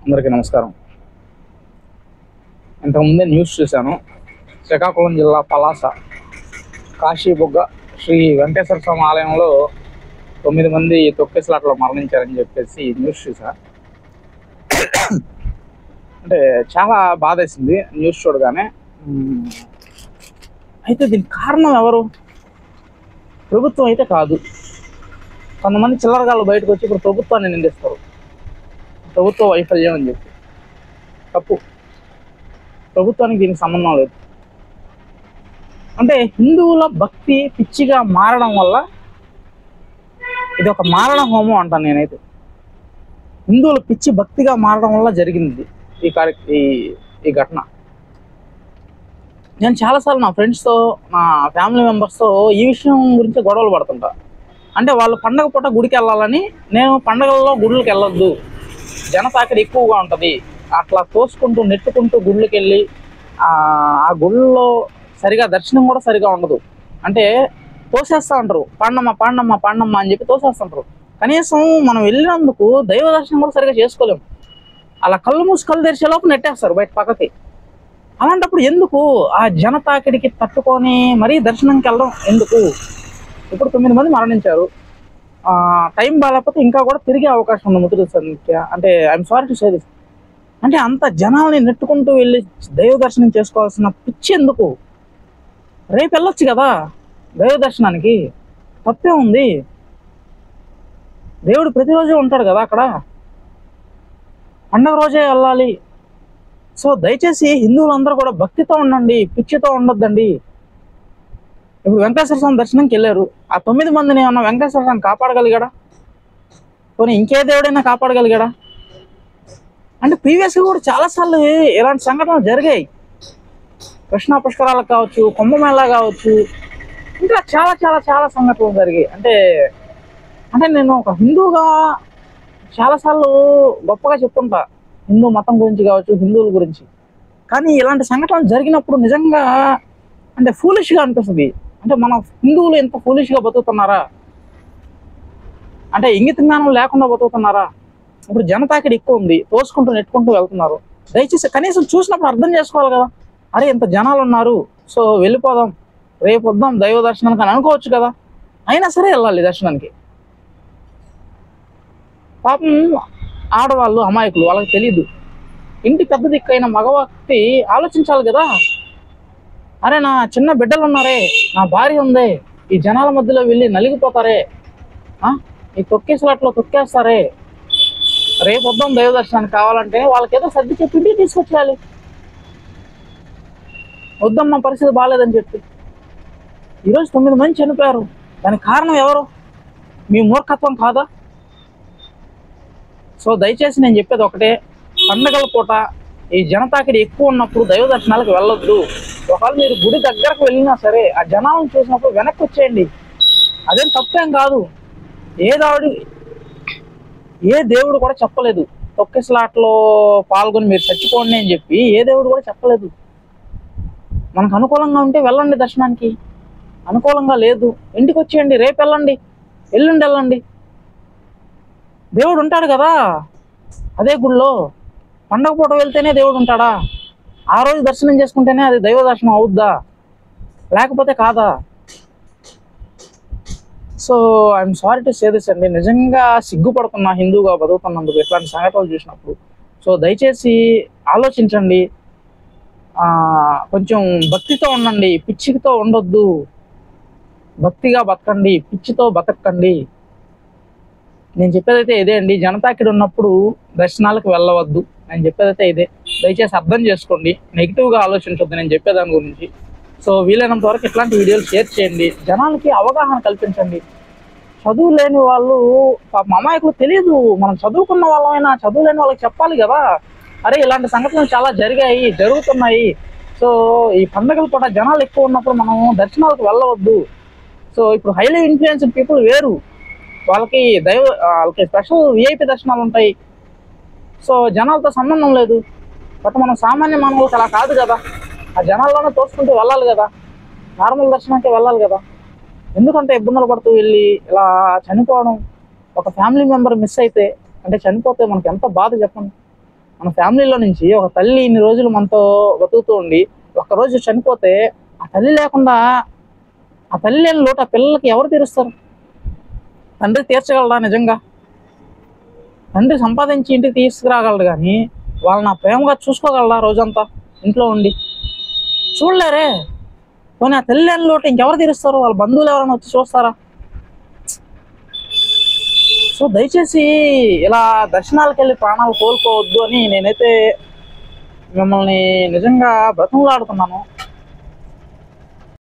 అందరికీ నమస్కారం. ఇంతకుముందే న్యూస్ చూశాను. శ్రీకాకుళం జిల్లా పలాస కాశీబుగ్గ శ్రీ వెంకటేశ్వర స్వామి ఆలయంలో 9 మంది తొక్కిసలాటలో మరణించారని చెప్పేసి న్యూస్ చూసా. అంటే చాలా బాధేసింది న్యూస్ చూడగానే. అయితే దీనికి కారణం ఎవరు? ప్రభుత్వం అయితే కాదు. కొంతమంది చిల్లరగాళ్ళు బయటకు వచ్చి ఇప్పుడు ప్రభుత్వాన్ని నిందిస్తారు. ప్రభుత్వ వైఫల్యం అని చెప్పి. తప్పు. ప్రభుత్వానికి దీనికి సంబంధం లేదు. అంటే హిందువుల భక్తి పిచ్చిగా మారడం వల్ల ఇది ఒక మారణ హోమం అంటాను నేనైతే. హిందువుల పిచ్చి భక్తిగా మారడం వల్ల జరిగింది ఈ ఘటన. నేను చాలాసార్లు నా ఫ్రెండ్స్తో, నా ఫ్యామిలీ మెంబర్స్తో ఈ విషయం గురించి గొడవలు పడుతుంటా. అంటే వాళ్ళు పండగ పూట గుడికి వెళ్ళాలని, నేను పండగల్లో గుళ్ళకి వెళ్ళొద్దు, జనతాకిడి ఎక్కువగా ఉంటుంది, అట్లా తోసుకుంటూ నెట్టుకుంటూ గుళ్ళకి వెళ్ళి ఆ గుళ్ళలో సరిగా దర్శనం కూడా సరిగా ఉండదు. అంటే తోసేస్తూ ఉంటారు, పాండమ్మ అని చెప్పి తోసేస్తుంటారు. కనీసం మనం వెళ్ళినందుకు దైవ దర్శనం కూడా సరిగా చేసుకోలేము. అలా కళ్ళు మూసి కళ్ళు తెరిచేలోపు నెట్టేస్తారు బయట పక్కకి. అలాంటప్పుడు ఎందుకు ఆ జనతాకిడికి తట్టుకొని మరీ దర్శనంకి వెళ్ళడం ఎందుకు? ఇప్పుడు 9 మంది మరణించారు. టైం బాగాలేకపోతే ఇంకా కూడా తిరిగే అవకాశం ఉంది ముద్దు సంఖ్య. అంటే I'm sorry to say this. అంటే అంత జనాల్ని నెట్టుకుంటూ వెళ్ళి దైవ దర్శనం చేసుకోవాల్సిన పిచ్చి ఎందుకు? రేపు వెళ్ళొచ్చు కదా దైవ దర్శనానికి, తప్పే ఉంది. దేవుడు ప్రతిరోజు ఉంటాడు కదా అక్కడ, పండగ రోజే వెళ్ళాలి. సో దయచేసి హిందువులందరూ కూడా భక్తితో ఉండండి, పిచ్చితో ఉండొద్దండి. ఇప్పుడు వెంకటేశ్వర స్వామి దర్శనంకి వెళ్ళారు. ఆ 9 మందిని ఏమన్నా వెంకటేశ్వర స్వామి కాపాడగలిగాడా? పోనీ ఇంకే దేవుడైనా కాపాడగలిగాడా? అంటే ప్రీవియస్గా కూడా చాలాసార్లు ఇలాంటి సంఘటనలు జరిగాయి. కృష్ణా పుష్కరాలకు కావచ్చు, కుంభమేళా కావచ్చు, ఇంకా చాలా చాలా చాలా సంఘటనలు జరిగాయి. అంటే నేను ఒక హిందూగా చాలాసార్లు గొప్పగా చెప్తుంటా హిందూ మతం గురించి కావచ్చు, హిందువుల గురించి. కానీ ఇలాంటి సంఘటనలు జరిగినప్పుడు నిజంగా అంటే ఫూలిష్గా అనిపిస్తుంది. అంటే మన హిందువులు ఎంత ఫూలిష్గా బతుకుతున్నారా? అంటే ఇంగిత జ్ఞానం లేకుండా బతుకుతున్నారా? ఇప్పుడు జనతాకిడి ఎక్కువ ఉంది, తోసుకుంటూ నెట్టుకుంటూ వెళ్తున్నారు. దయచేసి కనీసం చూసినప్పుడు అర్థం చేసుకోవాలి కదా, అరే ఇంత జనాలు ఉన్నారు, సో వెళ్ళిపోదాం, రేపు వద్దాం దైవ దర్శనానికి అని అనుకోవచ్చు కదా. అయినా సరే వెళ్ళాలి దర్శనానికి. పాపం ఆడవాళ్ళు అమాయకులు, వాళ్ళకి తెలీదు. ఇంటి పెద్ద దిక్కైన మగవ్యక్తి ఆలోచించాలి కదా. అరే నా చిన్న బిడ్డలు ఉన్నారే, నా భార్య ఉందే, ఈ జనాల మధ్యలో వెళ్ళి నలిగిపోతారే, ఈ తొక్కేసలాట్లో తొక్కేస్తారే, రేపు వద్దాం దైవ దర్శనానికి కావాలంటే వాళ్ళకి ఏదో సర్ది చెప్పి ఇంటికి తీసుకొచ్చేయాలి. వద్దమ్మా పరిస్థితి బాగాలేదని చెప్పి. ఈరోజు 9 మంది చనిపోయారు. దానికి కారణం ఎవరు? మీ మూర్ఖత్వం కాదా? సో దయచేసి నేను చెప్పేది ఒకటే, పండగల పూట ఈ జనతాకిడి ఎక్కువ ఉన్నప్పుడు దైవ దర్శనాలకు వెళ్ళొద్దు. ఒకవేళ మీరు గుడి దగ్గరకు వెళ్ళినా సరే ఆ జనాలను చూసినప్పుడు వెనక్కి వచ్చేయండి. అదేం తప్పేం కాదు. ఏ దేవుడు కూడా చెప్పలేదు తొక్కిసలాట్లో పాల్గొని మీరు చచ్చిపోండి అని చెప్పి. ఏ దేవుడు కూడా చెప్పలేదు. మనకు అనుకూలంగా ఉంటే వెళ్ళండి దర్శనానికి, అనుకూలంగా లేదు ఇంటికి వచ్చేయండి, రేపు వెళ్ళండి, ఎల్లుండి వెళ్ళండి. దేవుడు ఉంటాడు కదా అదే గుళ్ళో. పండగ పూట వెళ్తేనే దేవుడు ఉంటాడా? ఆ రోజు దర్శనం చేసుకుంటేనే అది దైవ దర్శనం అవుద్దా, లేకపోతే కాదా? So I'm sorry to say this అండి. నిజంగా సిగ్గుపడుతున్నా హిందూగా బతుకుతున్నందుకు ఇట్లాంటి సంఘటనలు చూసినప్పుడు. సో దయచేసి ఆలోచించండి, కొంచెం భక్తితో ఉండండి, పిచ్చితో ఉండొద్దు. భక్తిగా బతకండి, పిచ్చితో బతకండి. నేను చెప్పేదైతే ఇదే అండి. జనతాకిడి ఉన్నప్పుడు దర్శనాలకు వెళ్ళవద్దు, నేను చెప్పేదైతే ఇదే. దయచేసి అర్థం చేసుకోండి, నెగిటివ్గా ఆలోచించొద్దు నేను చెప్పేదాని గురించి. సో వీలైనంత వరకు ఇట్లాంటి వీడియోలు షేర్ చేయండి, జనాలకి అవగాహన కల్పించండి. చదువు లేని వాళ్ళు, అమాయకులు తెలియదు. మనం చదువుకున్న వాళ్ళమైనా చదువు లేని వాళ్ళకి చెప్పాలి కదా, అరే ఇలాంటి సంఘటనలు చాలా జరుగుతున్నాయి. సో ఈ పండుగల పూట జనాలు ఎక్కువ ఉన్నప్పుడు మనం దర్శనాలకు వెళ్ళవద్దు. సో ఇప్పుడు హైలీ ఇన్ఫ్లుయెన్స్డ్ పీపుల్ వేరు, వాళ్ళకి స్పెషల్ విఐపి దర్శనాలు ఉంటాయి. సో జనాలతో సంబంధం లేదు. బట్ మనం సామాన్య మానవులకు అలా కాదు కదా, ఆ జనాల్లోనే తోసుకుంటూ వెళ్ళాలి కదా, నార్మల్ దర్శనానికి వెళ్ళాలి కదా. ఎందుకంటే ఇబ్బందులు పడుతూ వెళ్ళి ఇలా చనిపోవడం, ఒక ఫ్యామిలీ మెంబర్ మిస్ అయితే అంటే చనిపోతే మనకి ఎంత బాధ చెప్పండి. మన ఫ్యామిలీలో నుంచి ఒక తల్లి ఇన్ని రోజులు మనతో బతుకుతూ ఉండి ఒక్కరోజు చనిపోతే ఆ తల్లి లేకుండా ఆ తల్లి లేని లోటు ఆ పిల్లలకి ఎవరు తీరుస్తారు? తండ్రి తీర్చగలరా నిజంగా? తండ్రి సంపాదించి ఇంటికి తీసుకురాగలడు, కానీ వాళ్ళని ఆ ప్రేమగా చూసుకోగలరా రోజంతా ఇంట్లో ఉండి? చూడలేరే. పోనీ ఆ తల్లి లేని లోటు ఇంకెవరు తీరుస్తారు? వాళ్ళ బంధువులు ఎవరైనా వచ్చి చూస్తారా? సో దయచేసి ఇలా దర్శనాలకు వెళ్ళి ప్రాణాలు కోల్పోవద్దు అని నేనైతే మిమ్మల్ని నిజంగా బ్రతిమలాడుతున్నాను.